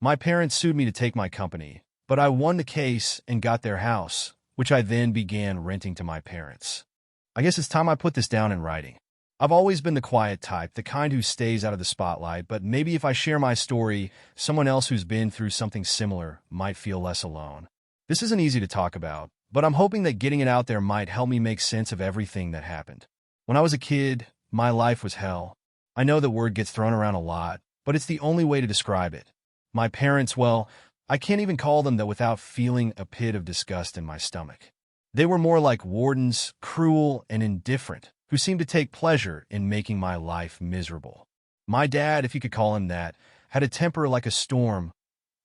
My parents sued me to take my company, but I won the case and got their house, which I then began renting to my parents. I guess it's time I put this down in writing. I've always been the quiet type, the kind who stays out of the spotlight, but maybe if I share my story, someone else who's been through something similar might feel less alone. This isn't easy to talk about, but I'm hoping that getting it out there might help me make sense of everything that happened. When I was a kid, my life was hell. I know the word gets thrown around a lot, but it's the only way to describe it. My parents, well, I can't even call them that without feeling a pit of disgust in my stomach. They were more like wardens, cruel and indifferent, who seemed to take pleasure in making my life miserable. My dad, if you could call him that, had a temper like a storm,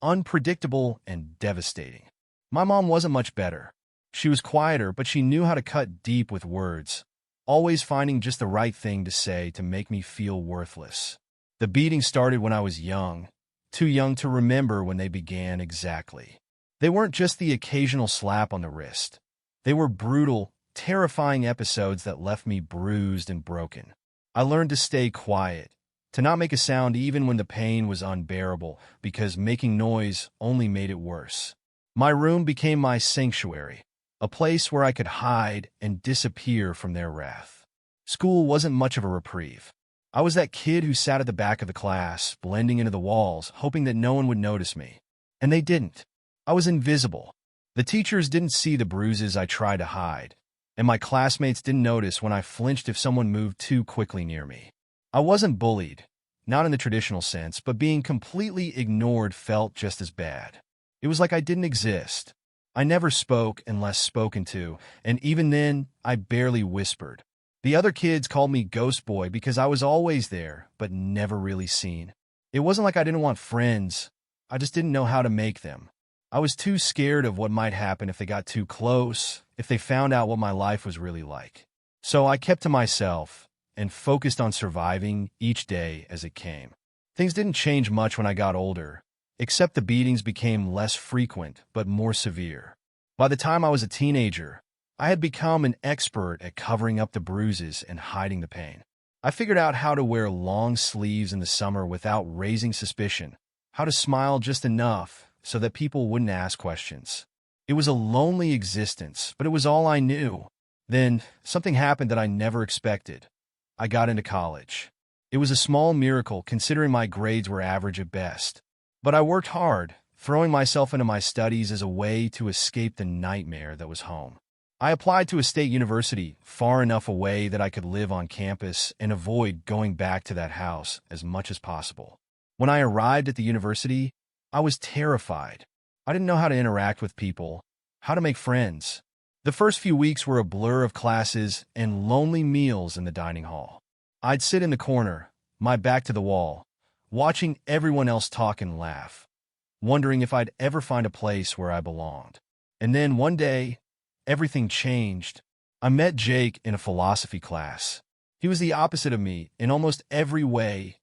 unpredictable and devastating. My mom wasn't much better. She was quieter, but she knew how to cut deep with words, always finding just the right thing to say to make me feel worthless. The beating started when I was young, too young to remember when they began exactly. They weren't just the occasional slap on the wrist. They were brutal, terrifying episodes that left me bruised and broken. I learned to stay quiet, to not make a sound even when the pain was unbearable, because making noise only made it worse. My room became my sanctuary, a place where I could hide and disappear from their wrath. School wasn't much of a reprieve. I was that kid who sat at the back of the class, blending into the walls, hoping that no one would notice me. And they didn't. I was invisible. The teachers didn't see the bruises I tried to hide, and my classmates didn't notice when I flinched if someone moved too quickly near me. I wasn't bullied, not in the traditional sense, but being completely ignored felt just as bad. It was like I didn't exist. I never spoke unless spoken to, and even then, I barely whispered. The other kids called me Ghost Boy because I was always there, but never really seen. It wasn't like I didn't want friends. I just didn't know how to make them. I was too scared of what might happen if they got too close, if they found out what my life was really like. So I kept to myself and focused on surviving each day as it came. Things didn't change much when I got older, except the beatings became less frequent but more severe. By the time I was a teenager, I had become an expert at covering up the bruises and hiding the pain. I figured out how to wear long sleeves in the summer without raising suspicion, how to smile just enough so that people wouldn't ask questions. It was a lonely existence, but it was all I knew. Then, something happened that I never expected. I got into college. It was a small miracle considering my grades were average at best. But I worked hard, throwing myself into my studies as a way to escape the nightmare that was home. I applied to a state university far enough away that I could live on campus and avoid going back to that house as much as possible. When I arrived at the university, I was terrified. I didn't know how to interact with people, how to make friends. The first few weeks were a blur of classes and lonely meals in the dining hall. I'd sit in the corner, my back to the wall, watching everyone else talk and laugh, wondering if I'd ever find a place where I belonged. And then one day, everything changed. I met Jake in a philosophy class. He was the opposite of me in almost every way.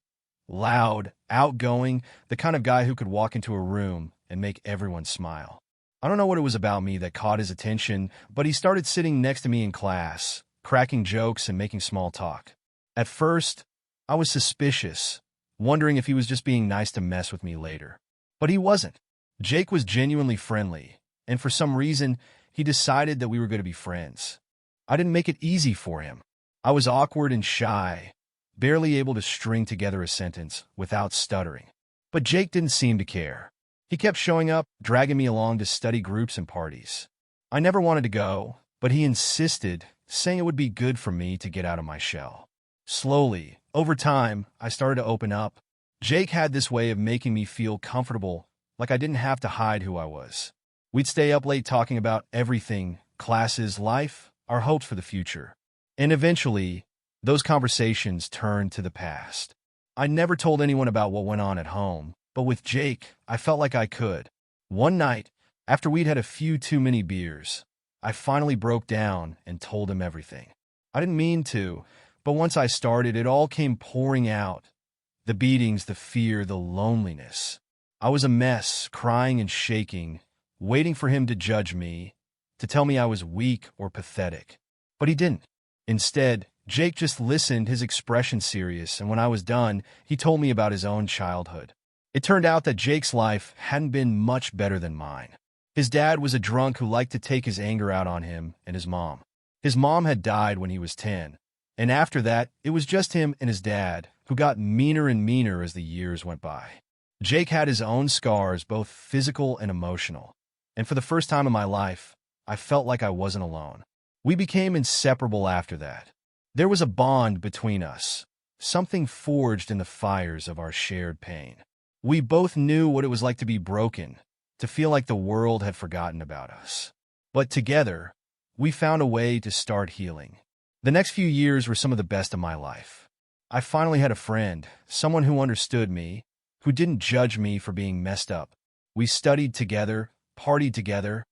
Loud, outgoing, the kind of guy who could walk into a room and make everyone smile. I don't know what it was about me that caught his attention, but he started sitting next to me in class, cracking jokes and making small talk. At first, I was suspicious, wondering if he was just being nice to mess with me later. But he wasn't. Jake was genuinely friendly, and for some reason, he decided that we were going to be friends. I didn't make it easy for him. I was awkward and shy, barely able to string together a sentence without stuttering. But Jake didn't seem to care. He kept showing up, dragging me along to study groups and parties. I never wanted to go, but he insisted, saying it would be good for me to get out of my shell. Slowly, over time, I started to open up. Jake had this way of making me feel comfortable, like I didn't have to hide who I was. We'd stay up late talking about everything, classes, life, our hopes for the future. And eventually, those conversations turned to the past. I never told anyone about what went on at home, but with Jake, I felt like I could. One night, after we'd had a few too many beers, I finally broke down and told him everything. I didn't mean to, but once I started, it all came pouring out. The beatings, the fear, the loneliness. I was a mess, crying and shaking, waiting for him to judge me, to tell me I was weak or pathetic. But he didn't. Instead, Jake just listened, his expression serious, and when I was done, he told me about his own childhood. It turned out that Jake's life hadn't been much better than mine. His dad was a drunk who liked to take his anger out on him and his mom. His mom had died when he was 10, and after that, it was just him and his dad, who got meaner and meaner as the years went by. Jake had his own scars, both physical and emotional, and for the first time in my life, I felt like I wasn't alone. We became inseparable after that. There was a bond between us, something forged in the fires of our shared pain. We both knew what it was like to be broken, to feel like the world had forgotten about us. But together, we found a way to start healing. The next few years were some of the best of my life. I finally had a friend, someone who understood me, who didn't judge me for being messed up. We studied together, partied together,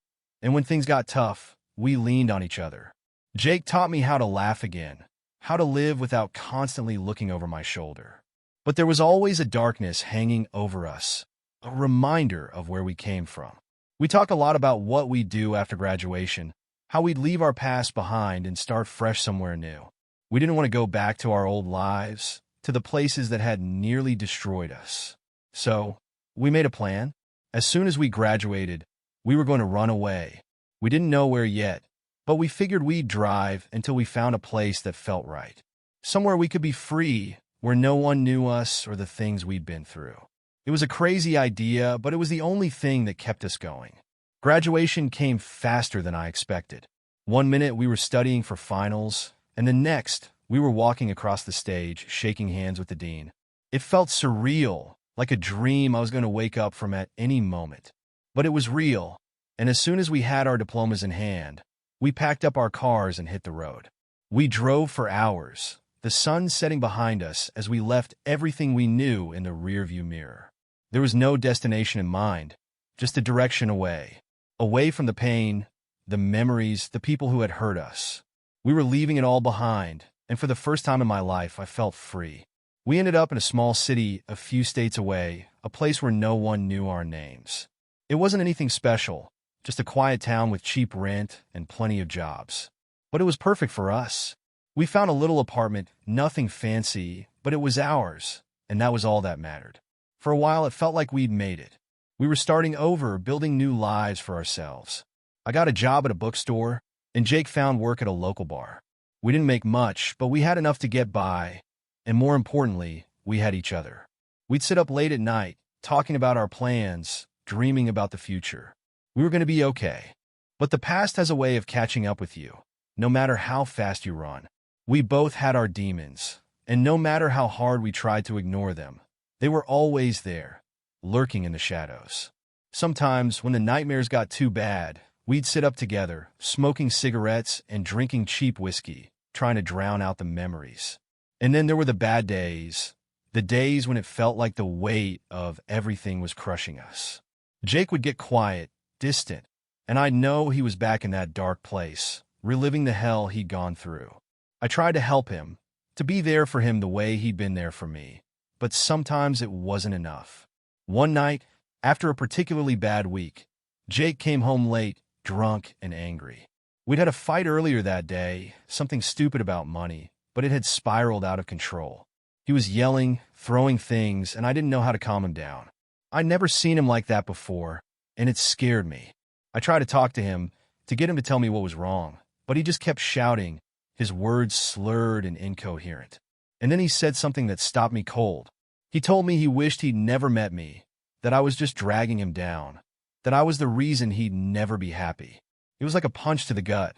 and when things got tough, we leaned on each other. Jake taught me how to laugh again, how to live without constantly looking over my shoulder. But there was always a darkness hanging over us, a reminder of where we came from. We talked a lot about what we'd do after graduation, how we'd leave our past behind and start fresh somewhere new. We didn't want to go back to our old lives, to the places that had nearly destroyed us. So, we made a plan. As soon as we graduated, we were going to run away. We didn't know where yet, but we figured we'd drive until we found a place that felt right. Somewhere we could be free, where no one knew us or the things we'd been through. It was a crazy idea, but it was the only thing that kept us going. Graduation came faster than I expected. One minute we were studying for finals, and the next we were walking across the stage, shaking hands with the dean. It felt surreal, like a dream I was going to wake up from at any moment. But it was real, and as soon as we had our diplomas in hand, we packed up our cars and hit the road. We drove for hours, the sun setting behind us as we left everything we knew in the rearview mirror. There was no destination in mind, just a direction away. Away from the pain, the memories, the people who had hurt us. We were leaving it all behind, and for the first time in my life, I felt free. We ended up in a small city a few states away, a place where no one knew our names. It wasn't anything special, just a quiet town with cheap rent and plenty of jobs. But it was perfect for us. We found a little apartment, nothing fancy, but it was ours, and that was all that mattered. For a while, it felt like we'd made it. We were starting over, building new lives for ourselves. I got a job at a bookstore, and Jake found work at a local bar. We didn't make much, but we had enough to get by, and more importantly, we had each other. We'd sit up late at night, talking about our plans, dreaming about the future. We were going to be okay. But the past has a way of catching up with you, no matter how fast you run. We both had our demons, and no matter how hard we tried to ignore them, they were always there, lurking in the shadows. Sometimes, when the nightmares got too bad, we'd sit up together, smoking cigarettes and drinking cheap whiskey, trying to drown out the memories. And then there were the bad days, the days when it felt like the weight of everything was crushing us. Jake would get quiet, distant, and I'd know he was back in that dark place, reliving the hell he'd gone through. I tried to help him, to be there for him the way he'd been there for me, but sometimes it wasn't enough. One night, after a particularly bad week, Jake came home late, drunk and angry. We'd had a fight earlier that day, something stupid about money, but it had spiraled out of control. He was yelling, throwing things, and I didn't know how to calm him down. I'd never seen him like that before, and it scared me. I tried to talk to him, to get him to tell me what was wrong, but he just kept shouting, his words slurred and incoherent. And then he said something that stopped me cold. He told me he wished he'd never met me, that I was just dragging him down, that I was the reason he'd never be happy. It was like a punch to the gut.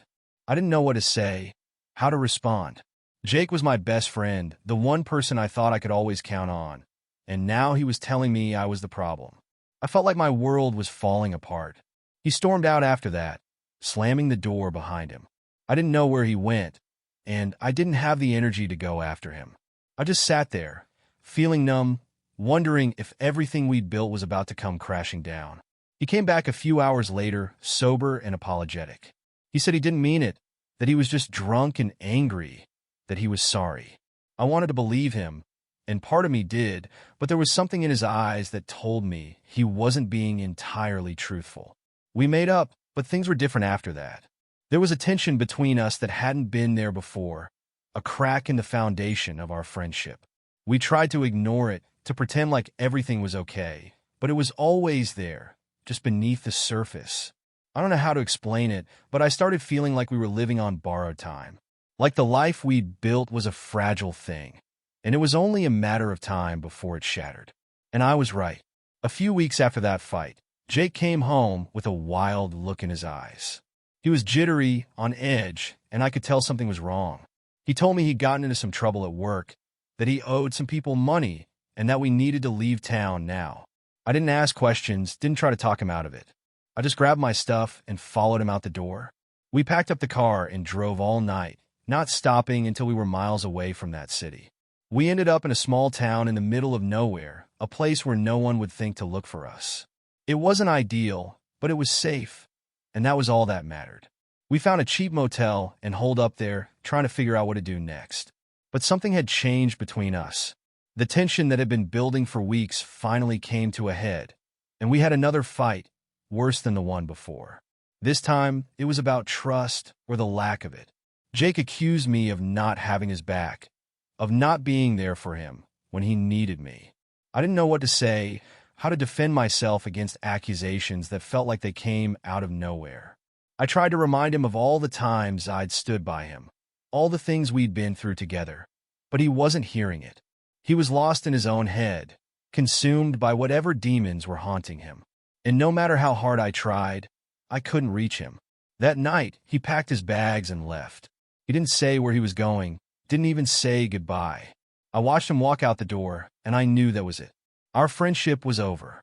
I didn't know what to say, how to respond. Jake was my best friend, the one person I thought I could always count on, and now he was telling me I was the problem. I felt like my world was falling apart. He stormed out after that, slamming the door behind him. I didn't know where he went, and I didn't have the energy to go after him. I just sat there, feeling numb, wondering if everything we'd built was about to come crashing down. He came back a few hours later, sober and apologetic. He said he didn't mean it, that he was just drunk and angry, that he was sorry. I wanted to believe him, and part of me did, but there was something in his eyes that told me he wasn't being entirely truthful. We made up, but things were different after that. There was a tension between us that hadn't been there before, a crack in the foundation of our friendship. We tried to ignore it, to pretend like everything was okay, but it was always there, just beneath the surface. I don't know how to explain it, but I started feeling like we were living on borrowed time. Like the life we'd built was a fragile thing, and it was only a matter of time before it shattered. And I was right. A few weeks after that fight, Jake came home with a wild look in his eyes. He was jittery, on edge, and I could tell something was wrong. He told me he'd gotten into some trouble at work, that he owed some people money, and that we needed to leave town now. I didn't ask questions, didn't try to talk him out of it. I just grabbed my stuff and followed him out the door. We packed up the car and drove all night, not stopping until we were miles away from that city. We ended up in a small town in the middle of nowhere, a place where no one would think to look for us. It wasn't ideal, but it was safe, and that was all that mattered. We found a cheap motel and holed up there, trying to figure out what to do next. But something had changed between us. The tension that had been building for weeks finally came to a head, and we had another fight, worse than the one before. This time, it was about trust or the lack of it. Jake accused me of not having his back, of not being there for him when he needed me. I didn't know what to say, how to defend myself against accusations that felt like they came out of nowhere. I tried to remind him of all the times I'd stood by him, all the things we'd been through together, but he wasn't hearing it. He was lost in his own head, consumed by whatever demons were haunting him. And no matter how hard I tried, I couldn't reach him. That night, he packed his bags and left. He didn't say where he was going, didn't even say goodbye. I watched him walk out the door, and I knew that was it. Our friendship was over.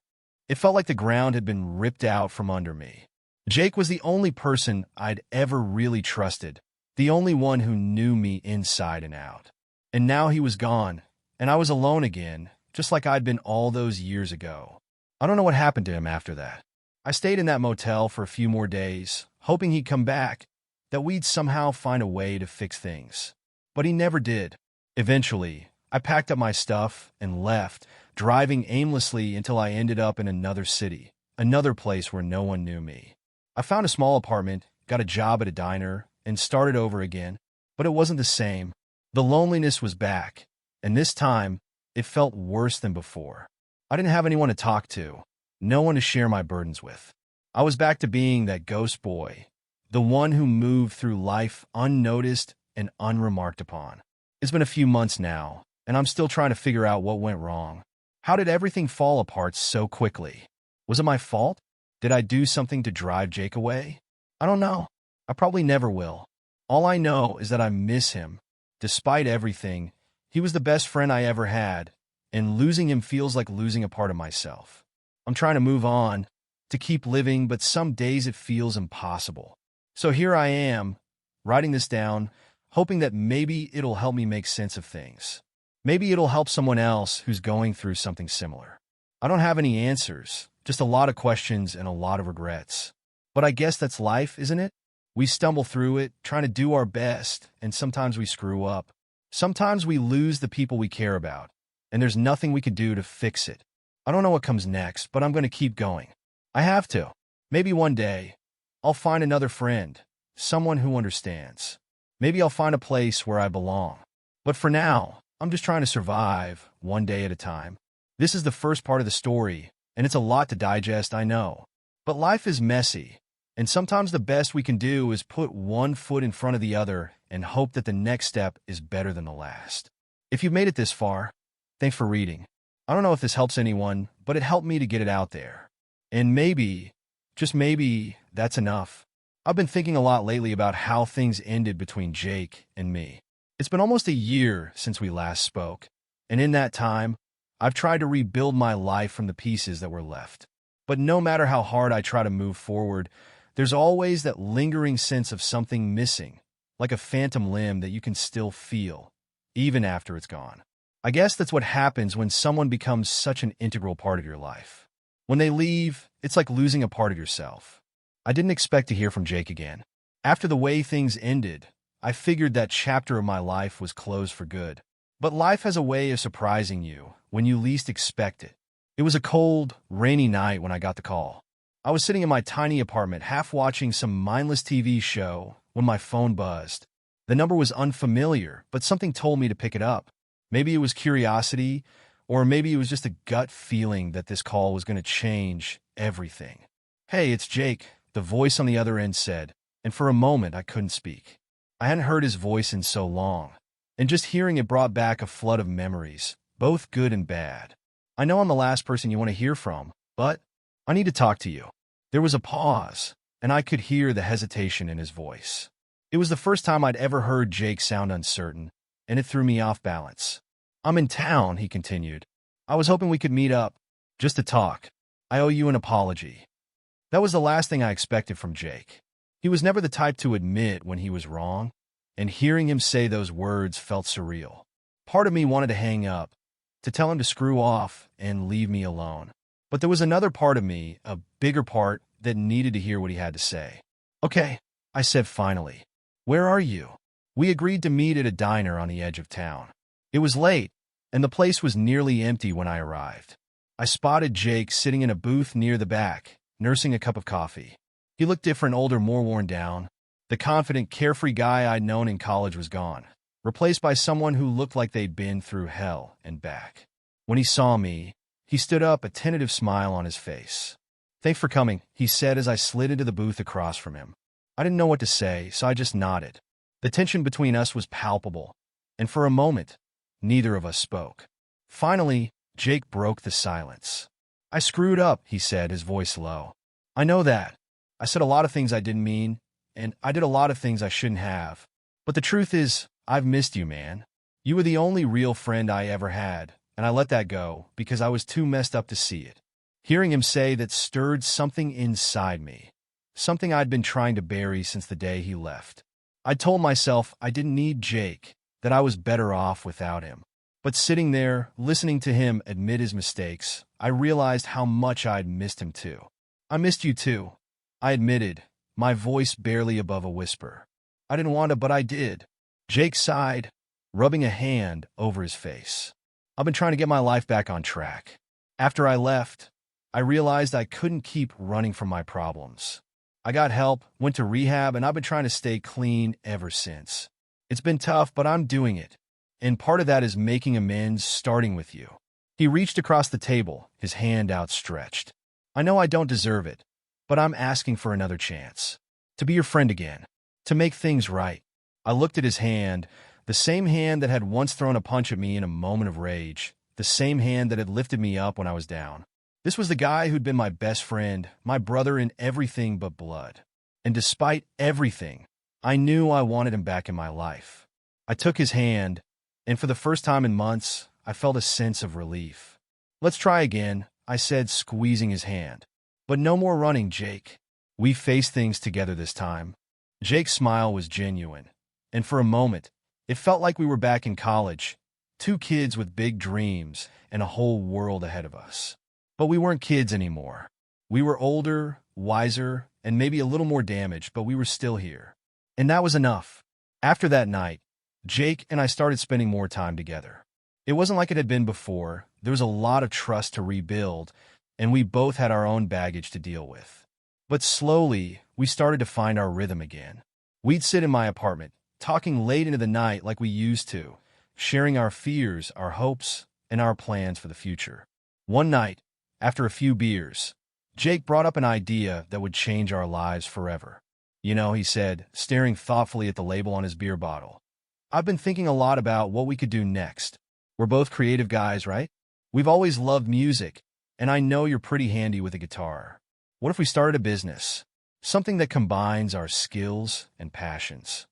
It felt like the ground had been ripped out from under me. Jake was the only person I'd ever really trusted, the only one who knew me inside and out. And now he was gone, and I was alone again, just like I'd been all those years ago. I don't know what happened to him after that. I stayed in that motel for a few more days, hoping he'd come back, that we'd somehow find a way to fix things. But he never did. Eventually, I packed up my stuff and left, driving aimlessly until I ended up in another city, another place where no one knew me. I found a small apartment, got a job at a diner, and started over again, but it wasn't the same. The loneliness was back, and this time, it felt worse than before. I didn't have anyone to talk to, no one to share my burdens with. I was back to being that ghost boy, the one who moved through life unnoticed and unremarked upon. It's been a few months now, and I'm still trying to figure out what went wrong. How did everything fall apart so quickly? Was it my fault? Did I do something to drive Jake away? I don't know. I probably never will. All I know is that I miss him. Despite everything, he was the best friend I ever had, and losing him feels like losing a part of myself. I'm trying to move on, to keep living, but some days it feels impossible. So here I am, writing this down, hoping that maybe it'll help me make sense of things. Maybe it'll help someone else who's going through something similar. I don't have any answers, just a lot of questions and a lot of regrets. But I guess that's life, isn't it? We stumble through it, trying to do our best, and sometimes we screw up. Sometimes we lose the people we care about, and there's nothing we can do to fix it. I don't know what comes next, but I'm going to keep going. I have to. Maybe one day, I'll find another friend, someone who understands. Maybe I'll find a place where I belong. But for now, I'm just trying to survive, one day at a time. This is the first part of the story, and it's a lot to digest, I know. But life is messy, and sometimes the best we can do is put one foot in front of the other and hope that the next step is better than the last. If you've made it this far, thanks for reading. I don't know if this helps anyone, but it helped me to get it out there. And maybe, just maybe, that's enough. I've been thinking a lot lately about how things ended between Jake and me. It's been almost a year since we last spoke, and in that time, I've tried to rebuild my life from the pieces that were left. But no matter how hard I try to move forward, there's always that lingering sense of something missing, like a phantom limb that you can still feel, even after it's gone. I guess that's what happens when someone becomes such an integral part of your life. When they leave, it's like losing a part of yourself. I didn't expect to hear from Jake again. After the way things ended, I figured that chapter of my life was closed for good. But life has a way of surprising you when you least expect it. It was a cold, rainy night when I got the call. I was sitting in my tiny apartment, half watching some mindless TV show, when my phone buzzed. The number was unfamiliar, but something told me to pick it up. Maybe it was curiosity, Or maybe it was just a gut feeling that this call was going to change everything. "Hey, it's Jake," the voice on the other end said, and for a moment I couldn't speak. I hadn't heard his voice in so long, and just hearing it brought back a flood of memories, both good and bad. "I know I'm the last person you want to hear from, but I need to talk to you." There was a pause, and I could hear the hesitation in his voice. It was the first time I'd ever heard Jake sound uncertain, and it threw me off balance. "I'm in town," he continued. "I was hoping we could meet up, just to talk. I owe you an apology." That was the last thing I expected from Jake. He was never the type to admit when he was wrong, and hearing him say those words felt surreal. Part of me wanted to hang up, to tell him to screw off and leave me alone. But there was another part of me, a bigger part, that needed to hear what he had to say. "Okay," I said finally. "Where are you?" We agreed to meet at a diner on the edge of town. It was late, and the place was nearly empty when I arrived. I spotted Jake sitting in a booth near the back, nursing a cup of coffee. He looked different, older, more worn down. The confident, carefree guy I'd known in college was gone, replaced by someone who looked like they'd been through hell and back. When he saw me, he stood up, a tentative smile on his face. "Thanks for coming," he said as I slid into the booth across from him. I didn't know what to say, so I just nodded. The tension between us was palpable, and for a moment, neither of us spoke. Finally, Jake broke the silence. "I screwed up," he said, his voice low. "I know that. I said a lot of things I didn't mean, and I did a lot of things I shouldn't have. But the truth is, I've missed you, man. You were the only real friend I ever had, and I let that go because I was too messed up to see it." Hearing him say that stirred something inside me, something I'd been trying to bury since the day he left. I told myself I didn't need Jake, that I was better off without him. But sitting there, listening to him admit his mistakes, I realized how much I'd missed him too. "I missed you too," I admitted, my voice barely above a whisper. "I didn't want to, but I did." Jake sighed, rubbing a hand over his face. "I've been trying to get my life back on track. After I left, I realized I couldn't keep running from my problems. I got help, went to rehab, and I've been trying to stay clean ever since. It's been tough, but I'm doing it. And part of that is making amends, starting with you." He reached across the table, his hand outstretched. "I know I don't deserve it, but I'm asking for another chance. To be your friend again. To make things right." I looked at his hand, the same hand that had once thrown a punch at me in a moment of rage, the same hand that had lifted me up when I was down. This was the guy who'd been my best friend, my brother in everything but blood. And despite everything, I knew I wanted him back in my life. I took his hand, and for the first time in months, I felt a sense of relief. "Let's try again," I said, squeezing his hand. "But no more running, Jake. We faced things together this time." Jake's smile was genuine, and for a moment, it felt like we were back in college, two kids with big dreams and a whole world ahead of us. But we weren't kids anymore. We were older, wiser, and maybe a little more damaged, but we were still here. And that was enough. After that night, Jake and I started spending more time together. It wasn't like it had been before. There was a lot of trust to rebuild, and we both had our own baggage to deal with. But slowly, we started to find our rhythm again. We'd sit in my apartment, talking late into the night like we used to, sharing our fears, our hopes, and our plans for the future. One night, after a few beers, Jake brought up an idea that would change our lives forever. "You know," he said, staring thoughtfully at the label on his beer bottle, "I've been thinking a lot about what we could do next. We're both creative guys, right? We've always loved music, and I know you're pretty handy with a guitar. What if we started a business? Something that combines our skills and passions?"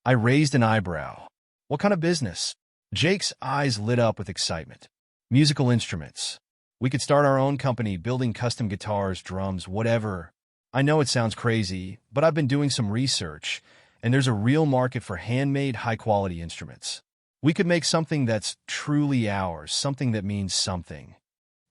I raised an eyebrow. "What kind of business?" Jake's eyes lit up with excitement. "Musical instruments. We could start our own company, building custom guitars, drums, whatever. I know it sounds crazy, but I've been doing some research, and there's a real market for handmade, high-quality instruments. We could make something that's truly ours, something that means something."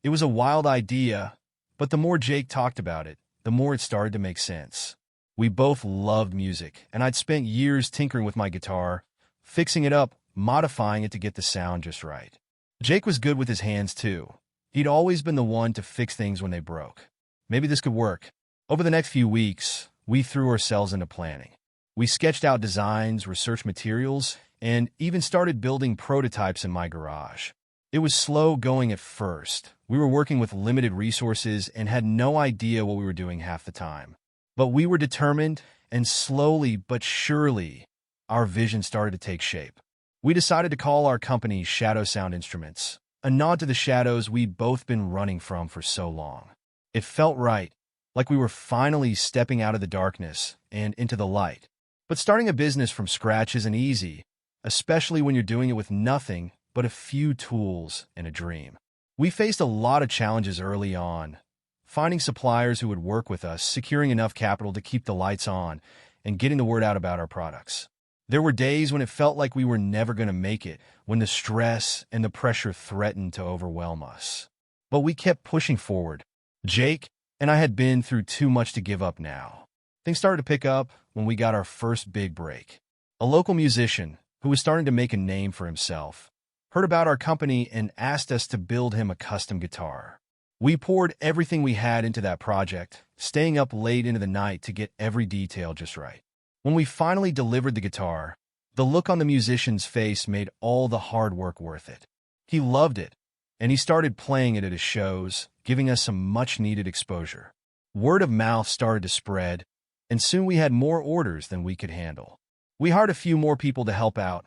It was a wild idea, but the more Jake talked about it, the more it started to make sense. We both loved music, and I'd spent years tinkering with my guitar, fixing it up, modifying it to get the sound just right. Jake was good with his hands, too. He'd always been the one to fix things when they broke. Maybe this could work. Over the next few weeks, we threw ourselves into planning. We sketched out designs, researched materials, and even started building prototypes in my garage. It was slow going at first. We were working with limited resources and had no idea what we were doing half the time. But we were determined, and slowly but surely, our vision started to take shape. We decided to call our company Shadow Sound Instruments, a nod to the shadows we'd both been running from for so long. It felt right, like we were finally stepping out of the darkness and into the light. But starting a business from scratch isn't easy, especially when you're doing it with nothing but a few tools and a dream. We faced a lot of challenges early on, finding suppliers who would work with us, securing enough capital to keep the lights on, and getting the word out about our products. There were days when it felt like we were never going to make it, when the stress and the pressure threatened to overwhelm us. But we kept pushing forward. Jake and I had been through too much to give up now. Things started to pick up when we got our first big break. A local musician, who was starting to make a name for himself, heard about our company and asked us to build him a custom guitar. We poured everything we had into that project, staying up late into the night to get every detail just right. When we finally delivered the guitar, the look on the musician's face made all the hard work worth it. He loved it, and he started playing it at his shows, giving us some much-needed exposure. Word of mouth started to spread, and soon we had more orders than we could handle. We hired a few more people to help out,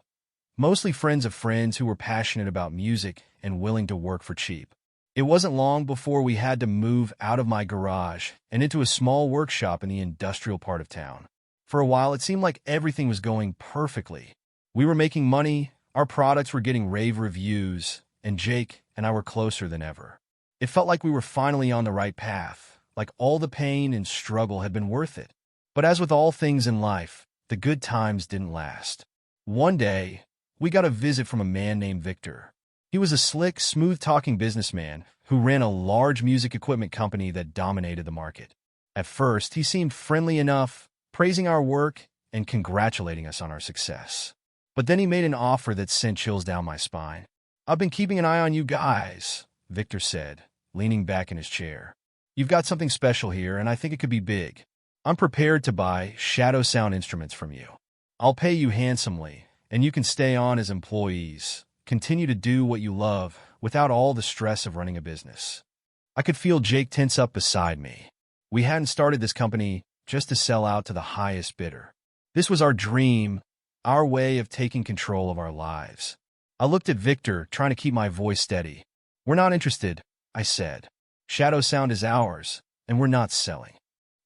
mostly friends of friends who were passionate about music and willing to work for cheap. It wasn't long before we had to move out of my garage and into a small workshop in the industrial part of town. For a while, it seemed like everything was going perfectly. We were making money, our products were getting rave reviews, and Jake and I were closer than ever. It felt like we were finally on the right path, like all the pain and struggle had been worth it. But as with all things in life, the good times didn't last. One day, we got a visit from a man named Victor. He was a slick, smooth-talking businessman who ran a large music equipment company that dominated the market. At first, he seemed friendly enough, praising our work and congratulating us on our success. But then he made an offer that sent chills down my spine. "I've been keeping an eye on you guys," Victor said, leaning back in his chair. "You've got something special here, and I think it could be big. I'm prepared to buy Shadow Sound Instruments from you. I'll pay you handsomely, and you can stay on as employees, continue to do what you love without all the stress of running a business." I could feel Jake tense up beside me. We hadn't started this company just to sell out to the highest bidder. This was our dream, our way of taking control of our lives. I looked at Victor, trying to keep my voice steady. "We're not interested," I said. "Shadow Sound is ours, and we're not selling."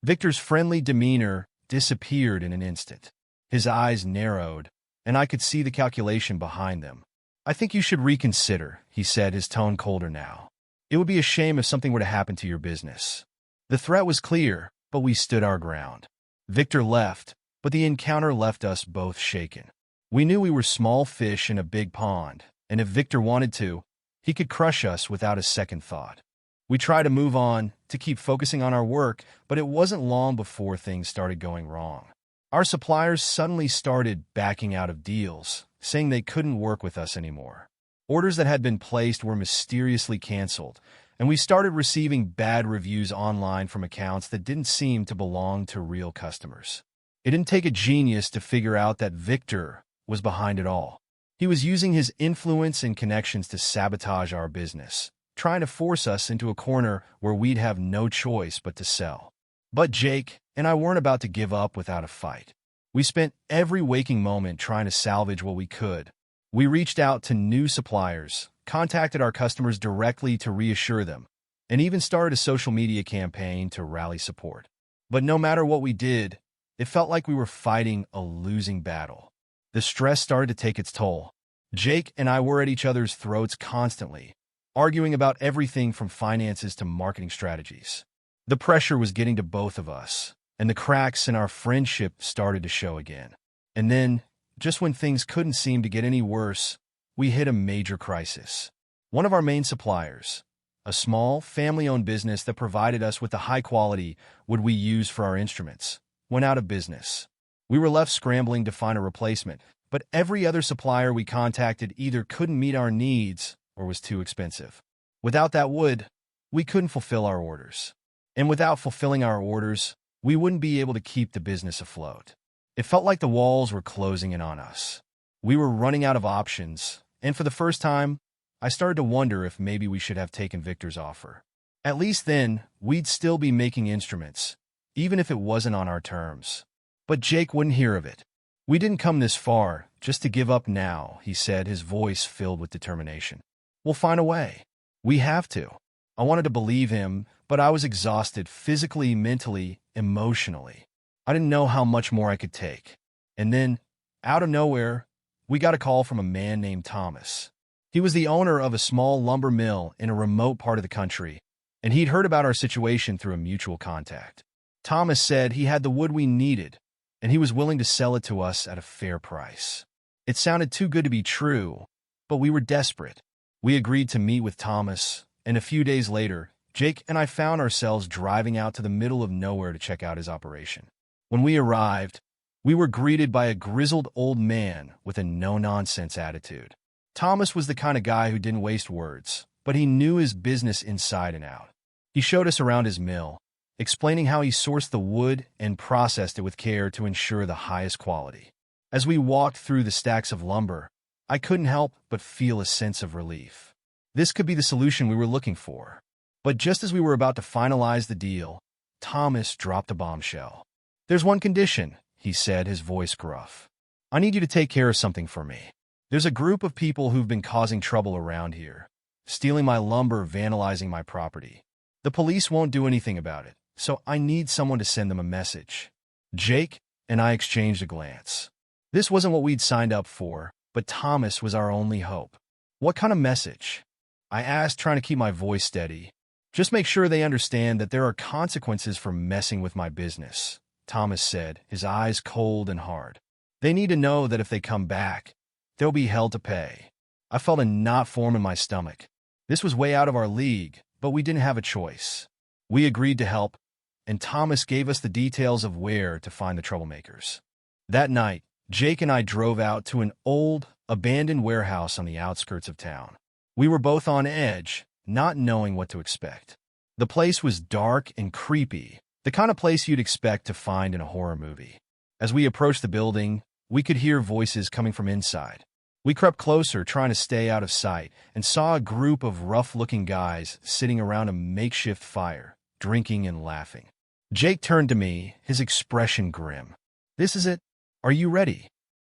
Victor's friendly demeanor disappeared in an instant. His eyes narrowed, and I could see the calculation behind them. "I think you should reconsider," he said, his tone colder now. "It would be a shame if something were to happen to your business." The threat was clear, but we stood our ground. Victor left, but the encounter left us both shaken. We knew we were small fish in a big pond, and if Victor wanted to, he could crush us without a second thought. We tried to move on, to keep focusing on our work, but it wasn't long before things started going wrong. Our suppliers suddenly started backing out of deals, saying they couldn't work with us anymore. Orders that had been placed were mysteriously canceled, and we started receiving bad reviews online from accounts that didn't seem to belong to real customers. It didn't take a genius to figure out that Victor was behind it all. He was using his influence and connections to sabotage our business, trying to force us into a corner where we'd have no choice but to sell. But Jake and I weren't about to give up without a fight. We spent every waking moment trying to salvage what we could. We reached out to new suppliers, contacted our customers directly to reassure them, and even started a social media campaign to rally support. But no matter what we did, it felt like we were fighting a losing battle. The stress started to take its toll. Jake and I were at each other's throats constantly, arguing about everything from finances to marketing strategies. The pressure was getting to both of us, and the cracks in our friendship started to show again. And then, just when things couldn't seem to get any worse, we hit a major crisis. One of our main suppliers, a small, family-owned business that provided us with the high-quality wood we use for our instruments, went out of business. We were left scrambling to find a replacement, but every other supplier we contacted either couldn't meet our needs or was too expensive. Without that wood, we couldn't fulfill our orders. And without fulfilling our orders, we wouldn't be able to keep the business afloat. It felt like the walls were closing in on us. We were running out of options, and for the first time, I started to wonder if maybe we should have taken Victor's offer. At least then, we'd still be making instruments, even if it wasn't on our terms. But Jake wouldn't hear of it. We didn't come this far just to give up now, he said, his voice filled with determination. We'll find a way. We have to. I wanted to believe him, but I was exhausted physically, mentally, emotionally. I didn't know how much more I could take. And then, out of nowhere, we got a call from a man named Thomas. He was the owner of a small lumber mill in a remote part of the country, and he'd heard about our situation through a mutual contact. Thomas said he had the wood we needed, and he was willing to sell it to us at a fair price. It sounded too good to be true, but we were desperate. We agreed to meet with Thomas, and a few days later, Jake and I found ourselves driving out to the middle of nowhere to check out his operation. When we arrived, we were greeted by a grizzled old man with a no-nonsense attitude. Thomas was the kind of guy who didn't waste words, but he knew his business inside and out. He showed us around his mill, explaining how he sourced the wood and processed it with care to ensure the highest quality. As we walked through the stacks of lumber, I couldn't help but feel a sense of relief. This could be the solution we were looking for. But just as we were about to finalize the deal, Thomas dropped a bombshell. "There's one condition," he said, his voice gruff. "I need you to take care of something for me. There's a group of people who've been causing trouble around here, stealing my lumber, vandalizing my property. The police won't do anything about it, so I need someone to send them a message." Jake and I exchanged a glance. This wasn't what we'd signed up for, but Thomas was our only hope. "What kind of message?" I asked, trying to keep my voice steady. "Just make sure they understand that there are consequences for messing with my business," Thomas said, his eyes cold and hard. "They need to know that if they come back, they'll be held to pay." I felt a knot form in my stomach. This was way out of our league, but we didn't have a choice. We agreed to help, and Thomas gave us the details of where to find the troublemakers. That night, Jake and I drove out to an old, abandoned warehouse on the outskirts of town. We were both on edge, not knowing what to expect. The place was dark and creepy, the kind of place you'd expect to find in a horror movie. As we approached the building, we could hear voices coming from inside. We crept closer, trying to stay out of sight, and saw a group of rough-looking guys sitting around a makeshift fire, drinking and laughing. Jake turned to me, his expression grim. "This is it. Are you ready?"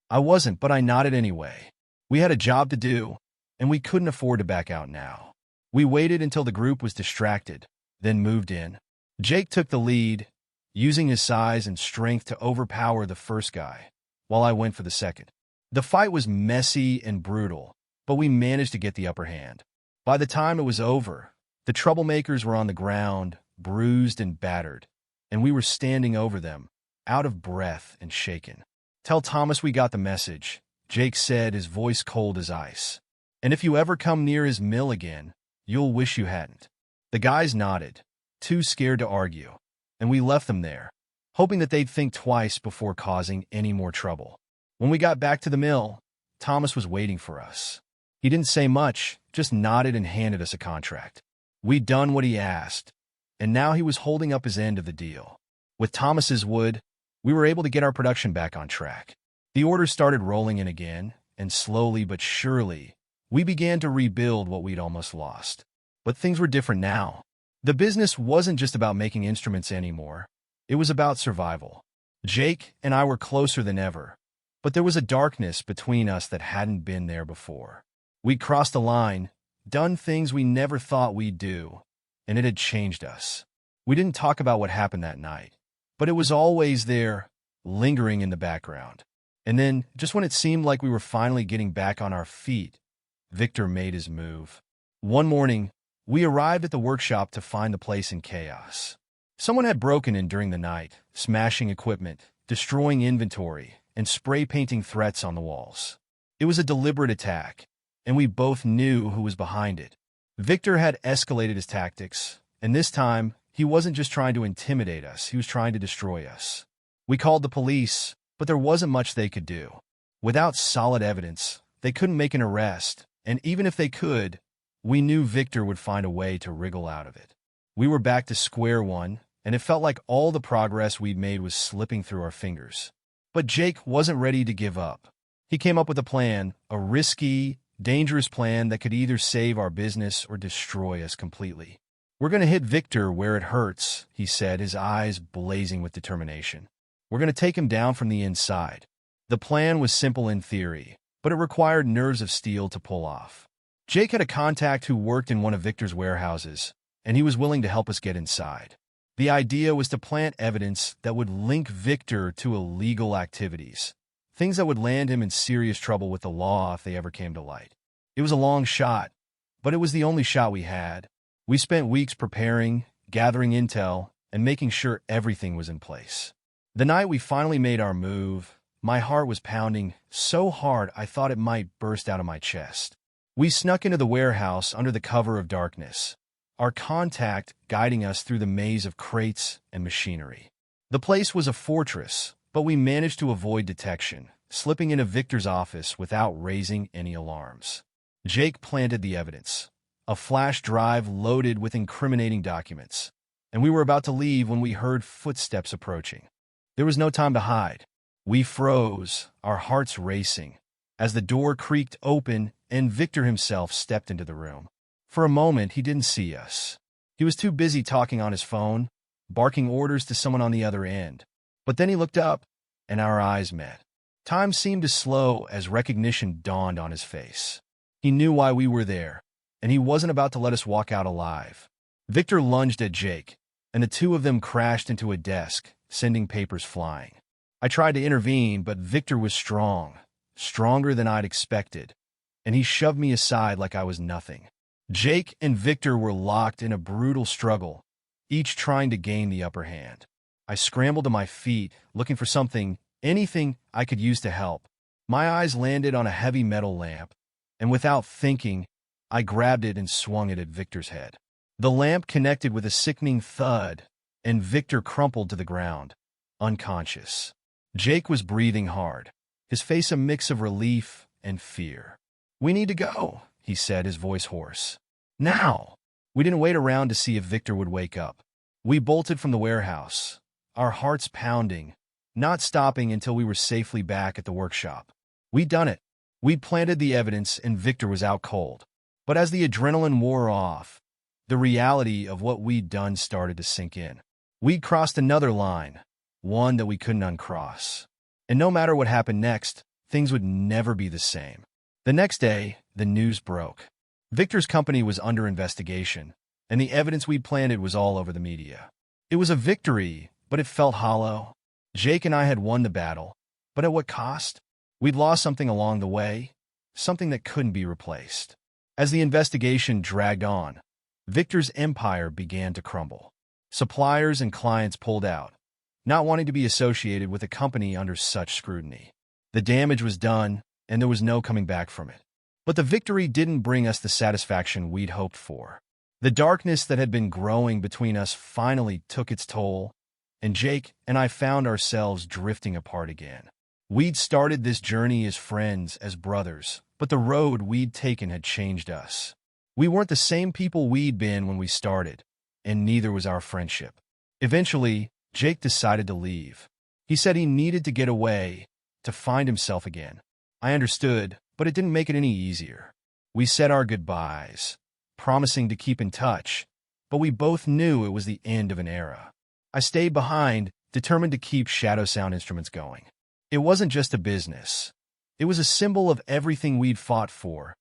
I wasn't, but I nodded anyway. We had a job to do, and we couldn't afford to back out now. We waited until the group was distracted, then moved in. Jake took the lead, using his size and strength to overpower the first guy, while I went for the second. The fight was messy and brutal, but we managed to get the upper hand. By the time it was over, the troublemakers were on the ground, bruised and battered, and we were standing over them, out of breath and shaken. "Tell Thomas we got the message," Jake said, his voice cold as ice. "And if you ever come near his mill again, you'll wish you hadn't." The guys nodded, too scared to argue, and we left them there, hoping that they'd think twice before causing any more trouble. When we got back to the mill, Thomas was waiting for us. He didn't say much, just nodded and handed us a contract. We'd done what he asked, and now he was holding up his end of the deal. With Thomas's wood, we were able to get our production back on track. The orders started rolling in again, and slowly but surely, we began to rebuild what we'd almost lost. But things were different now. The business wasn't just about making instruments anymore. It was about survival. Jake and I were closer than ever, but there was a darkness between us that hadn't been there before. We'd crossed a line, done things we never thought we'd do, and it had changed us. We didn't talk about what happened that night, but it was always there, lingering in the background. And then, just when it seemed like we were finally getting back on our feet, Victor made his move. One morning, we arrived at the workshop to find the place in chaos. Someone had broken in during the night, smashing equipment, destroying inventory, and spray-painting threats on the walls. It was a deliberate attack, and we both knew who was behind it. Victor had escalated his tactics, and this time, he wasn't just trying to intimidate us, he was trying to destroy us. We called the police, but there wasn't much they could do. Without solid evidence, they couldn't make an arrest, and even if they could, we knew Victor would find a way to wriggle out of it. We were back to square one, and it felt like all the progress we'd made was slipping through our fingers. But Jake wasn't ready to give up. He came up with a plan, a risky, dangerous plan that could either save our business or destroy us completely. "We're going to hit Victor where it hurts," he said, his eyes blazing with determination. "We're going to take him down from the inside." The plan was simple in theory, but it required nerves of steel to pull off. Jake had a contact who worked in one of Victor's warehouses, and he was willing to help us get inside. The idea was to plant evidence that would link Victor to illegal activities, things that would land him in serious trouble with the law if they ever came to light. It was a long shot, but it was the only shot we had. We spent weeks preparing, gathering intel, and making sure everything was in place. The night we finally made our move, my heart was pounding so hard I thought it might burst out of my chest. We snuck into the warehouse under the cover of darkness, our contact guiding us through the maze of crates and machinery. The place was a fortress, but we managed to avoid detection, slipping into Victor's office without raising any alarms. Jake planted the evidence, a flash drive loaded with incriminating documents, and we were about to leave when we heard footsteps approaching. There was no time to hide. We froze, our hearts racing, as the door creaked open and Victor himself stepped into the room. For a moment, he didn't see us. He was too busy talking on his phone, barking orders to someone on the other end. But then he looked up, and our eyes met. Time seemed to slow as recognition dawned on his face. He knew why we were there, and he wasn't about to let us walk out alive. Victor lunged at Jake, and the two of them crashed into a desk, sending papers flying. I tried to intervene, but Victor was strong, stronger than I'd expected, and he shoved me aside like I was nothing. Jake and Victor were locked in a brutal struggle, each trying to gain the upper hand. I scrambled to my feet, looking for something, anything I could use to help. My eyes landed on a heavy metal lamp, and without thinking, I grabbed it and swung it at Victor's head. The lamp connected with a sickening thud, and Victor crumpled to the ground, unconscious. Jake was breathing hard, his face a mix of relief and fear. "We need to go," he said, his voice hoarse. "Now!" We didn't wait around to see if Victor would wake up. We bolted from the warehouse, our hearts pounding, not stopping until we were safely back at the workshop. We'd done it. We'd planted the evidence, and Victor was out cold. But as the adrenaline wore off, the reality of what we'd done started to sink in. We'd crossed another line, one that we couldn't uncross. And no matter what happened next, things would never be the same. The next day, the news broke. Victor's company was under investigation, and the evidence we'd planted was all over the media. It was a victory, but it felt hollow. Jake and I had won the battle, but at what cost? We'd lost something along the way, something that couldn't be replaced. As the investigation dragged on, Victor's empire began to crumble. Suppliers and clients pulled out, not wanting to be associated with a company under such scrutiny. The damage was done, and there was no coming back from it. But the victory didn't bring us the satisfaction we'd hoped for. The darkness that had been growing between us finally took its toll, and Jake and I found ourselves drifting apart again. We'd started this journey as friends, as brothers, but the road we'd taken had changed us. We weren't the same people we'd been when we started, and neither was our friendship. Eventually, Jake decided to leave. He said he needed to get away, to find himself again. I understood, but it didn't make it any easier. We said our goodbyes, promising to keep in touch, but we both knew it was the end of an era. I stayed behind, determined to keep Shadow Sound Instruments going. It wasn't just a business. It was a symbol of everything we'd fought for,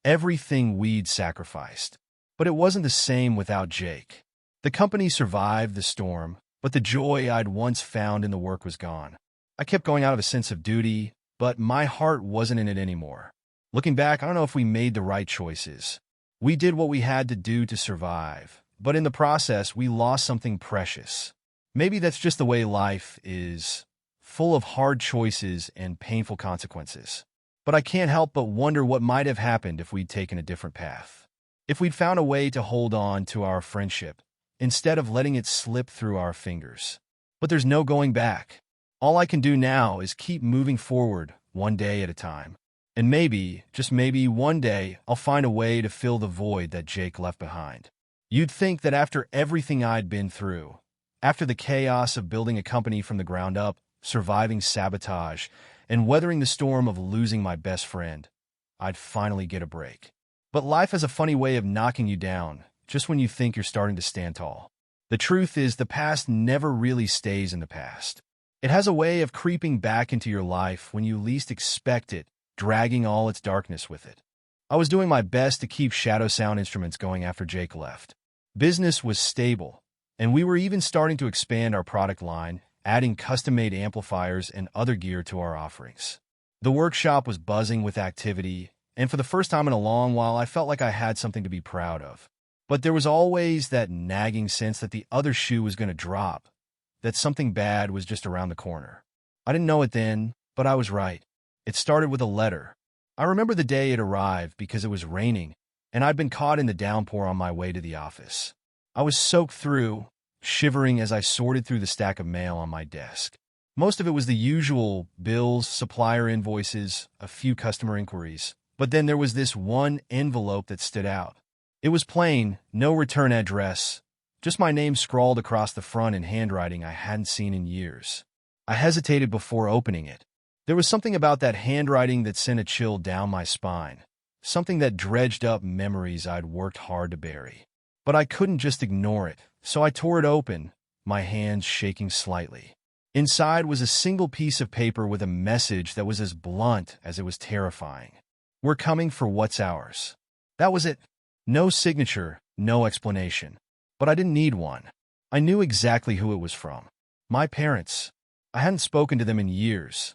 everything we'd sacrificed. But it wasn't the same without Jake. The company survived the storm, but the joy I'd once found in the work was gone. I kept going out of a sense of duty, but my heart wasn't in it anymore. Looking back, I don't know if we made the right choices. We did what we had to do to survive, but in the process, we lost something precious. Maybe that's just the way life is, full of hard choices and painful consequences. But I can't help but wonder what might have happened if we'd taken a different path. If we'd found a way to hold on to our friendship, instead of letting it slip through our fingers. But there's no going back. All I can do now is keep moving forward, one day at a time. And maybe, just maybe, one day I'll find a way to fill the void that Jake left behind. You'd think that after everything I'd been through, after the chaos of building a company from the ground up, surviving sabotage, and weathering the storm of losing my best friend, I'd finally get a break. But life has a funny way of knocking you down just when you think you're starting to stand tall. The truth is, the past never really stays in the past. It has a way of creeping back into your life when you least expect it, dragging all its darkness with it. I was doing my best to keep Shadow Sound Instruments going after Jake left. Business was stable, and we were even starting to expand our product line, adding custom-made amplifiers and other gear to our offerings. The workshop was buzzing with activity, and for the first time in a long while, I felt like I had something to be proud of. But there was always that nagging sense that the other shoe was going to drop, that something bad was just around the corner. I didn't know it then, but I was right. It started with a letter. I remember the day it arrived because it was raining, and I'd been caught in the downpour on my way to the office. I was soaked through, shivering as I sorted through the stack of mail on my desk. Most of it was the usual bills, supplier invoices, a few customer inquiries. But then there was this one envelope that stood out. It was plain, no return address, just my name scrawled across the front in handwriting I hadn't seen in years. I hesitated before opening it. There was something about that handwriting that sent a chill down my spine, something that dredged up memories I'd worked hard to bury. But I couldn't just ignore it, so I tore it open, my hands shaking slightly. Inside was a single piece of paper with a message that was as blunt as it was terrifying. "We're coming for what's ours." That was it. No signature, no explanation. But I didn't need one. I knew exactly who it was from. My parents. I hadn't spoken to them in years.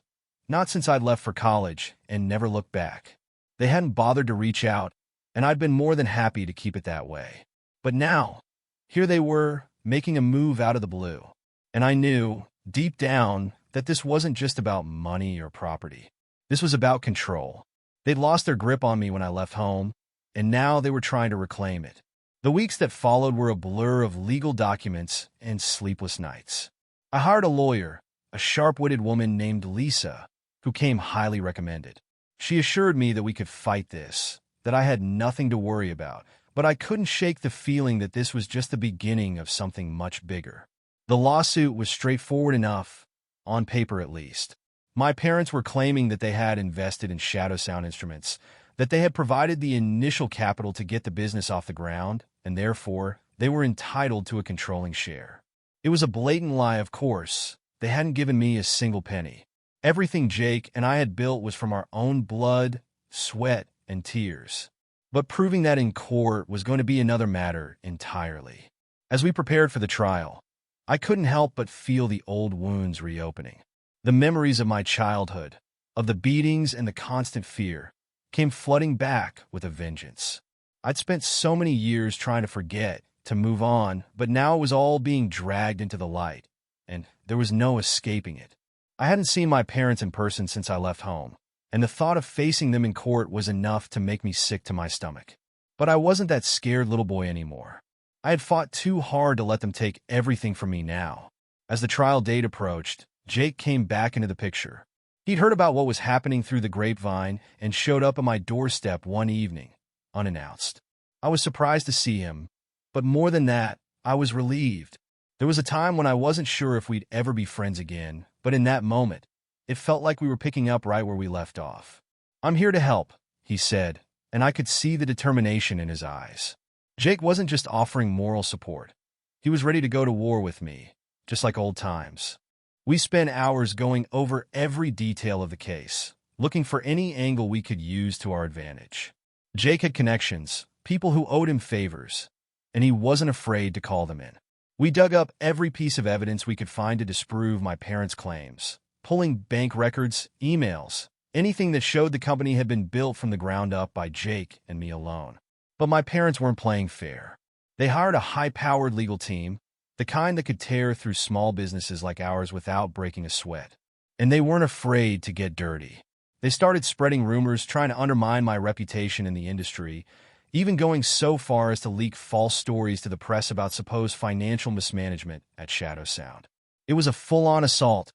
Not since I'd left for college and never looked back. They hadn't bothered to reach out, and I'd been more than happy to keep it that way. But now, here they were, making a move out of the blue. And I knew, deep down, that this wasn't just about money or property. This was about control. They'd lost their grip on me when I left home, and now they were trying to reclaim it. The weeks that followed were a blur of legal documents and sleepless nights. I hired a lawyer, a sharp-witted woman named Lisa, who came highly recommended. She assured me that we could fight this, that I had nothing to worry about, but I couldn't shake the feeling that this was just the beginning of something much bigger. The lawsuit was straightforward enough, on paper at least. My parents were claiming that they had invested in Shadow Sound Instruments, that they had provided the initial capital to get the business off the ground, and therefore, they were entitled to a controlling share. It was a blatant lie, of course. They hadn't given me a single penny. Everything Jake and I had built was from our own blood, sweat, and tears. But proving that in court was going to be another matter entirely. As we prepared for the trial, I couldn't help but feel the old wounds reopening. The memories of my childhood, of the beatings and the constant fear, came flooding back with a vengeance. I'd spent so many years trying to forget, to move on, but now it was all being dragged into the light, and there was no escaping it. I hadn't seen my parents in person since I left home, and the thought of facing them in court was enough to make me sick to my stomach. But I wasn't that scared little boy anymore. I had fought too hard to let them take everything from me now. As the trial date approached, Jake came back into the picture. He'd heard about what was happening through the grapevine and showed up at my doorstep one evening, unannounced. I was surprised to see him, but more than that, I was relieved. There was a time when I wasn't sure if we'd ever be friends again, but in that moment, it felt like we were picking up right where we left off. "I'm here to help," he said, and I could see the determination in his eyes. Jake wasn't just offering moral support. He was ready to go to war with me, just like old times. We spent hours going over every detail of the case, looking for any angle we could use to our advantage. Jake had connections, people who owed him favors, and he wasn't afraid to call them in. We dug up every piece of evidence we could find to disprove my parents' claims, pulling bank records, emails, anything that showed the company had been built from the ground up by Jake and me alone. But my parents weren't playing fair. They hired a high-powered legal team, the kind that could tear through small businesses like ours without breaking a sweat. And they weren't afraid to get dirty. They started spreading rumors, trying to undermine my reputation in the industry, even going so far as to leak false stories to the press about supposed financial mismanagement at Shadow Sound. It was a full-on assault,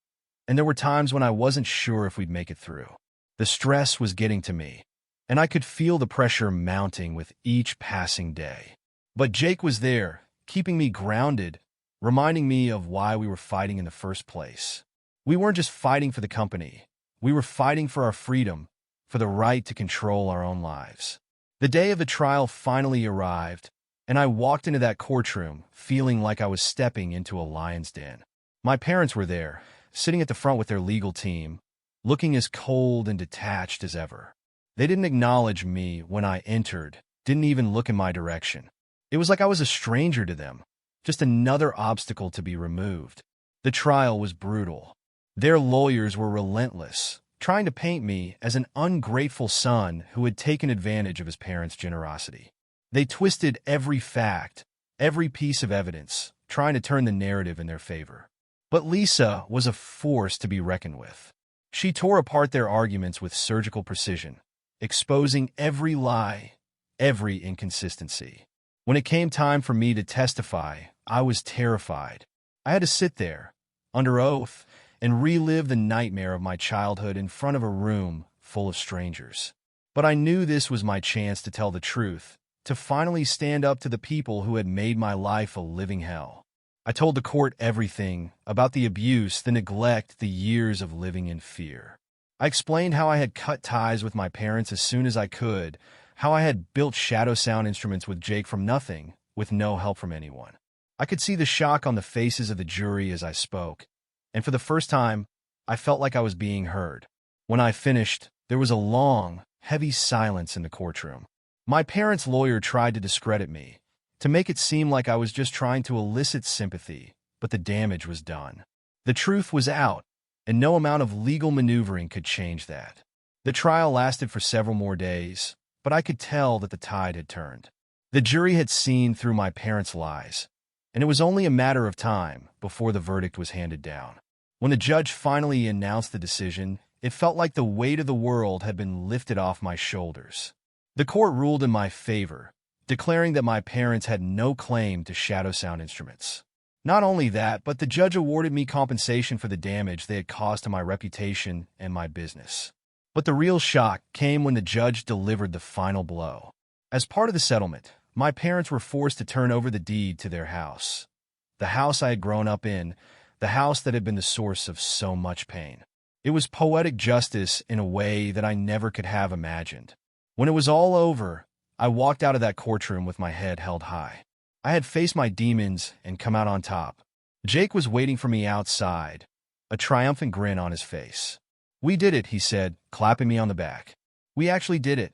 and there were times when I wasn't sure if we'd make it through. The stress was getting to me, and I could feel the pressure mounting with each passing day. But Jake was there, keeping me grounded, reminding me of why we were fighting in the first place. We weren't just fighting for the company. We were fighting for our freedom, for the right to control our own lives. The day of the trial finally arrived, and I walked into that courtroom feeling like I was stepping into a lion's den. My parents were there, sitting at the front with their legal team, looking as cold and detached as ever. They didn't acknowledge me when I entered, didn't even look in my direction. It was like I was a stranger to them, just another obstacle to be removed. The trial was brutal. Their lawyers were relentless, trying to paint me as an ungrateful son who had taken advantage of his parents' generosity. They twisted every fact, every piece of evidence, trying to turn the narrative in their favor. But Lisa was a force to be reckoned with. She tore apart their arguments with surgical precision, exposing every lie, every inconsistency. When it came time for me to testify, I was terrified. I had to sit there, under oath, and relive the nightmare of my childhood in front of a room full of strangers. But I knew this was my chance to tell the truth, to finally stand up to the people who had made my life a living hell. I told the court everything about the abuse, the neglect, the years of living in fear. I explained how I had cut ties with my parents as soon as I could, how I had built shadow sound instruments with Jake from nothing, with no help from anyone. I could see the shock on the faces of the jury as I spoke, and for the first time, I felt like I was being heard. When I finished, there was a long, heavy silence in the courtroom. My parents' lawyer tried to discredit me, to make it seem like I was just trying to elicit sympathy, but the damage was done. The truth was out, and no amount of legal maneuvering could change that. The trial lasted for several more days, but I could tell that the tide had turned. The jury had seen through my parents' lies, and it was only a matter of time before the verdict was handed down. When the judge finally announced the decision, it felt like the weight of the world had been lifted off my shoulders. The court ruled in my favor, declaring that my parents had no claim to shadow sound instruments. Not only that, but the judge awarded me compensation for the damage they had caused to my reputation and my business. But the real shock came when the judge delivered the final blow. As part of the settlement, my parents were forced to turn over the deed to their house. The house I had grown up in, the house that had been the source of so much pain. It was poetic justice in a way that I never could have imagined. When it was all over, I walked out of that courtroom with my head held high. I had faced my demons and come out on top. Jake was waiting for me outside, a triumphant grin on his face. "We did it," he said, clapping me on the back. "We actually did it."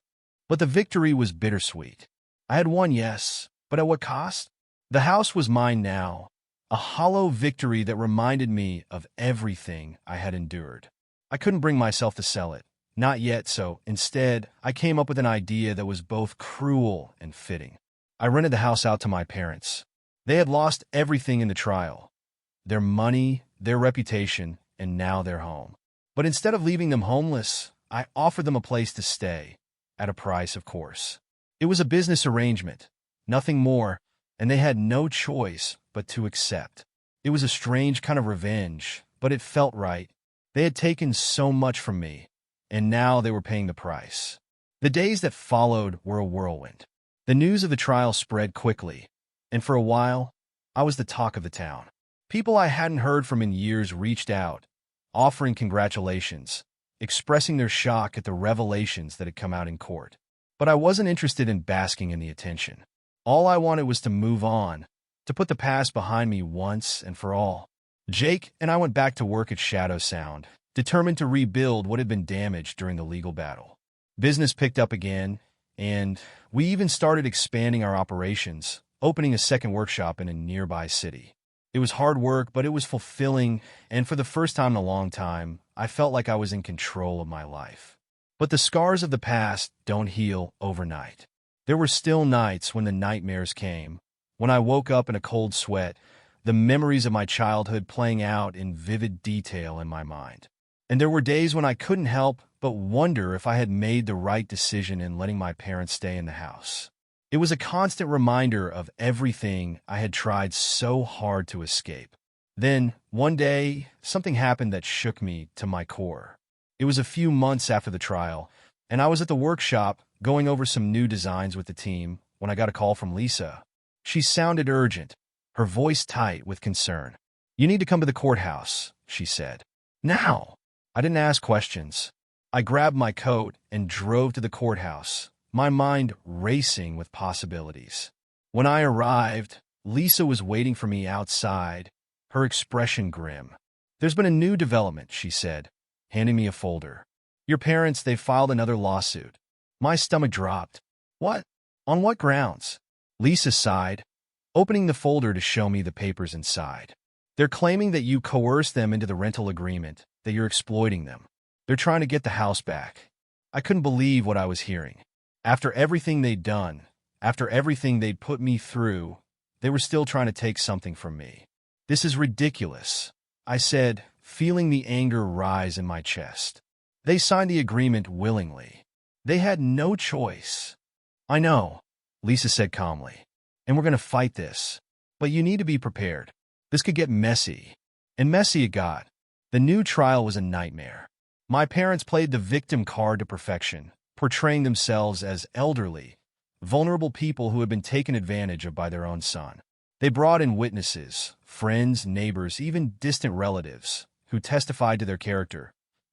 But the victory was bittersweet. I had won, yes, but at what cost? The house was mine now, a hollow victory that reminded me of everything I had endured. I couldn't bring myself to sell it. Not yet, so instead, I came up with an idea that was both cruel and fitting. I rented the house out to my parents. They had lost everything in the trial. Their money, their reputation, and now their home. But instead of leaving them homeless, I offered them a place to stay, at a price, of course. It was a business arrangement, nothing more, and they had no choice but to accept. It was a strange kind of revenge, but it felt right. They had taken so much from me, and now they were paying the price. The days that followed were a whirlwind. The news of the trial spread quickly, and for a while, I was the talk of the town. People I hadn't heard from in years reached out, offering congratulations, expressing their shock at the revelations that had come out in court. But I wasn't interested in basking in the attention. All I wanted was to move on, to put the past behind me once and for all. Jake and I went back to work at Shadow Sound, determined to rebuild what had been damaged during the legal battle. Business picked up again, and we even started expanding our operations, opening a second workshop in a nearby city. It was hard work, but it was fulfilling, and for the first time in a long time, I felt like I was in control of my life. But the scars of the past don't heal overnight. There were still nights when the nightmares came, when I woke up in a cold sweat, the memories of my childhood playing out in vivid detail in my mind. And there were days when I couldn't help but wonder if I had made the right decision in letting my parents stay in the house. It was a constant reminder of everything I had tried so hard to escape. Then, one day, something happened that shook me to my core. It was a few months after the trial, and I was at the workshop going over some new designs with the team when I got a call from Lisa. She sounded urgent, her voice tight with concern. "You need to come to the courthouse," she said. "Now." I didn't ask questions. I grabbed my coat and drove to the courthouse, my mind racing with possibilities. When I arrived, Lisa was waiting for me outside, her expression grim. "There's been a new development," she said, handing me a folder. "Your parents, they filed another lawsuit." My stomach dropped. "What? On what grounds?" Lisa sighed, opening the folder to show me the papers inside. "They're claiming that you coerced them into the rental agreement, that you're exploiting them. They're trying to get the house back." I couldn't believe what I was hearing. After everything they'd done, after everything they'd put me through, they were still trying to take something from me. "This is ridiculous," I said, feeling the anger rise in my chest. "They signed the agreement willingly. They had no choice." "I know," Lisa said calmly, "and we're going to fight this. But you need to be prepared. This could get messy." And messy it got. The new trial was a nightmare. My parents played the victim card to perfection, portraying themselves as elderly, vulnerable people who had been taken advantage of by their own son. They brought in witnesses, friends, neighbors, even distant relatives, who testified to their character,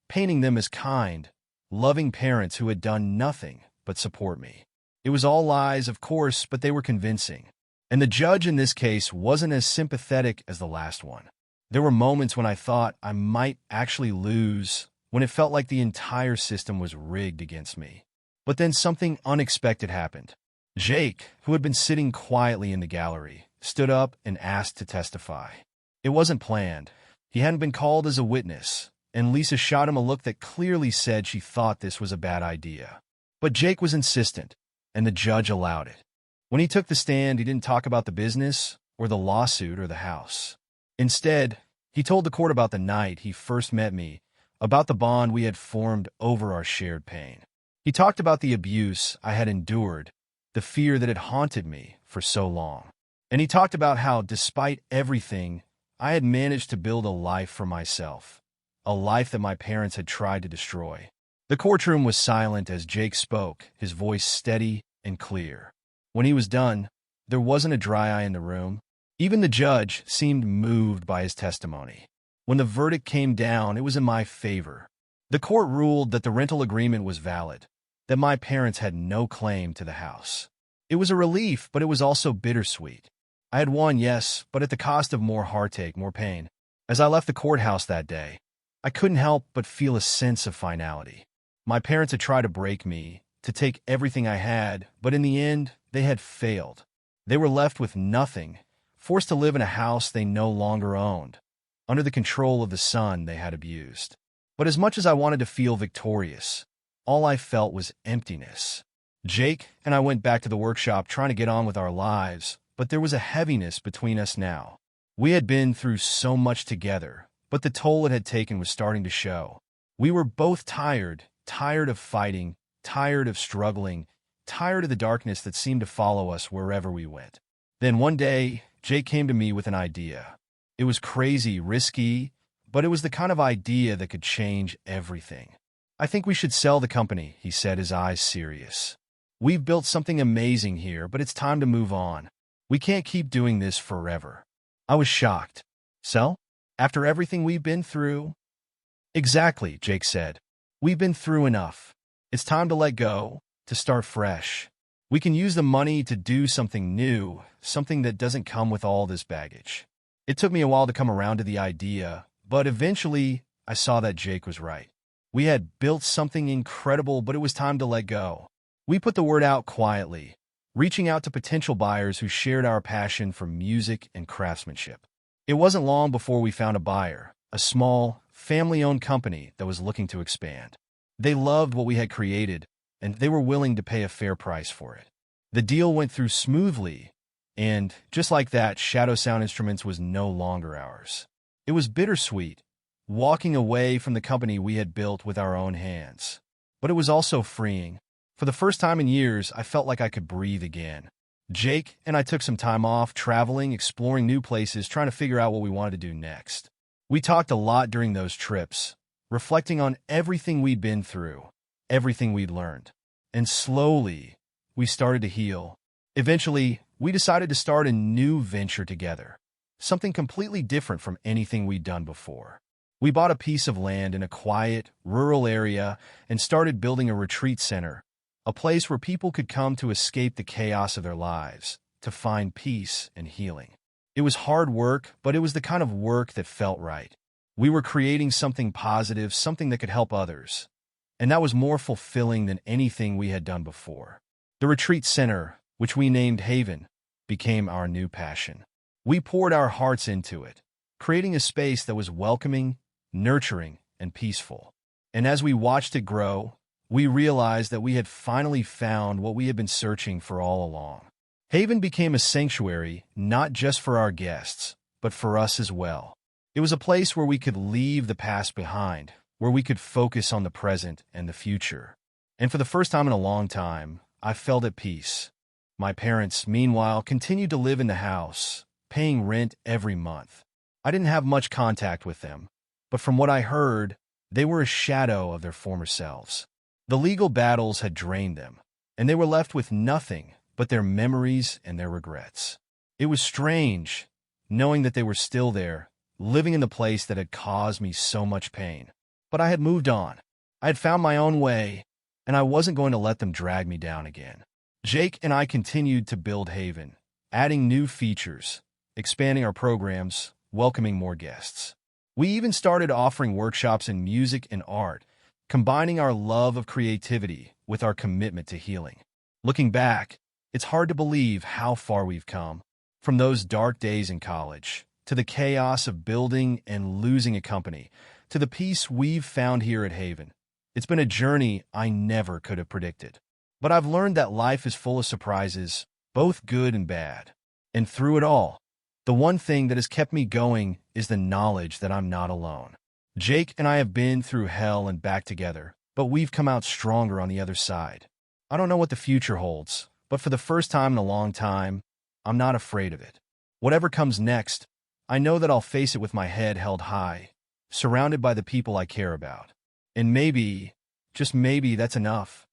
painting them as kind, loving parents who had done nothing but support me. It was all lies, of course, but they were convincing. And the judge in this case wasn't as sympathetic as the last one. There were moments when I thought I might actually lose, when it felt like the entire system was rigged against me. But then something unexpected happened. Jake, who had been sitting quietly in the gallery, stood up and asked to testify. It wasn't planned. He hadn't been called as a witness, and Lisa shot him a look that clearly said she thought this was a bad idea. But Jake was insistent, and the judge allowed it. When he took the stand, he didn't talk about the business, or the lawsuit, or the house. Instead, he told the court about the night he first met me, about the bond we had formed over our shared pain. He talked about the abuse I had endured, the fear that had haunted me for so long. And he talked about how, despite everything, I had managed to build a life for myself, a life that my parents had tried to destroy. The courtroom was silent as Jake spoke, his voice steady and clear. When he was done, there wasn't a dry eye in the room. Even the judge seemed moved by his testimony. When the verdict came down, it was in my favor. The court ruled that the rental agreement was valid, that my parents had no claim to the house. It was a relief, but it was also bittersweet. I had won, yes, but at the cost of more heartache, more pain. As I left the courthouse that day, I couldn't help but feel a sense of finality. My parents had tried to break me, to take everything I had, but in the end, they had failed. They were left with nothing, forced to live in a house they no longer owned, under the control of the son they had abused. But as much as I wanted to feel victorious, all I felt was emptiness. Jake and I went back to the workshop trying to get on with our lives, but there was a heaviness between us now. We had been through so much together, but the toll it had taken was starting to show. We were both tired of fighting, tired of struggling, tired of the darkness that seemed to follow us wherever we went. Then one day, Jake came to me with an idea. It was crazy, risky, but it was the kind of idea that could change everything. "I think we should sell the company," he said, his eyes serious. "We've built something amazing here, but it's time to move on. We can't keep doing this forever." I was shocked. "Sell? After everything we've been through?" "Exactly," Jake said. "We've been through enough. It's time to let go, to start fresh. We can use the money to do something new, something that doesn't come with all this baggage." It took me a while to come around to the idea, but eventually I saw that Jake was right. We had built something incredible, but it was time to let go. We put the word out quietly, reaching out to potential buyers who shared our passion for music and craftsmanship. It wasn't long before we found a buyer, a small, family-owned company that was looking to expand. They loved what we had created, and they were willing to pay a fair price for it. The deal went through smoothly, and just like that, Shadow Sound Instruments was no longer ours. It was bittersweet, walking away from the company we had built with our own hands. But it was also freeing. For the first time in years, I felt like I could breathe again. Jake and I took some time off, traveling, exploring new places, trying to figure out what we wanted to do next. We talked a lot during those trips, reflecting on everything we'd been through, everything we'd learned. And slowly, we started to heal. Eventually, we decided to start a new venture together, something completely different from anything we'd done before. We bought a piece of land in a quiet, rural area and started building a retreat center, a place where people could come to escape the chaos of their lives, to find peace and healing. It was hard work, but it was the kind of work that felt right. We were creating something positive, something that could help others. And that was more fulfilling than anything we had done before. The retreat center, which we named Haven, became our new passion. We poured our hearts into it, creating a space that was welcoming, nurturing, and peaceful. And as we watched it grow, we realized that we had finally found what we had been searching for all along. Haven became a sanctuary not just for our guests, but for us as well. It was a place where we could leave the past behind, where we could focus on the present and the future. And for the first time in a long time, I felt at peace. My parents, meanwhile, continued to live in the house, paying rent every month. I didn't have much contact with them, but from what I heard, they were a shadow of their former selves. The legal battles had drained them, and they were left with nothing but their memories and their regrets. It was strange, knowing that they were still there, living in the place that had caused me so much pain. But I had moved on. I had found my own way, and I wasn't going to let them drag me down again. Jake and I continued to build Haven, adding new features, expanding our programs, welcoming more guests. We even started offering workshops in music and art, combining our love of creativity with our commitment to healing. Looking back, it's hard to believe how far we've come. From those dark days in college, to the chaos of building and losing a company, to the peace we've found here at Haven. It's been a journey I never could have predicted. But I've learned that life is full of surprises, both good and bad. And through it all, the one thing that has kept me going is the knowledge that I'm not alone. Jake and I have been through hell and back together, but we've come out stronger on the other side. I don't know what the future holds, but for the first time in a long time, I'm not afraid of it. Whatever comes next, I know that I'll face it with my head held high, surrounded by the people I care about. And maybe, just maybe, that's enough.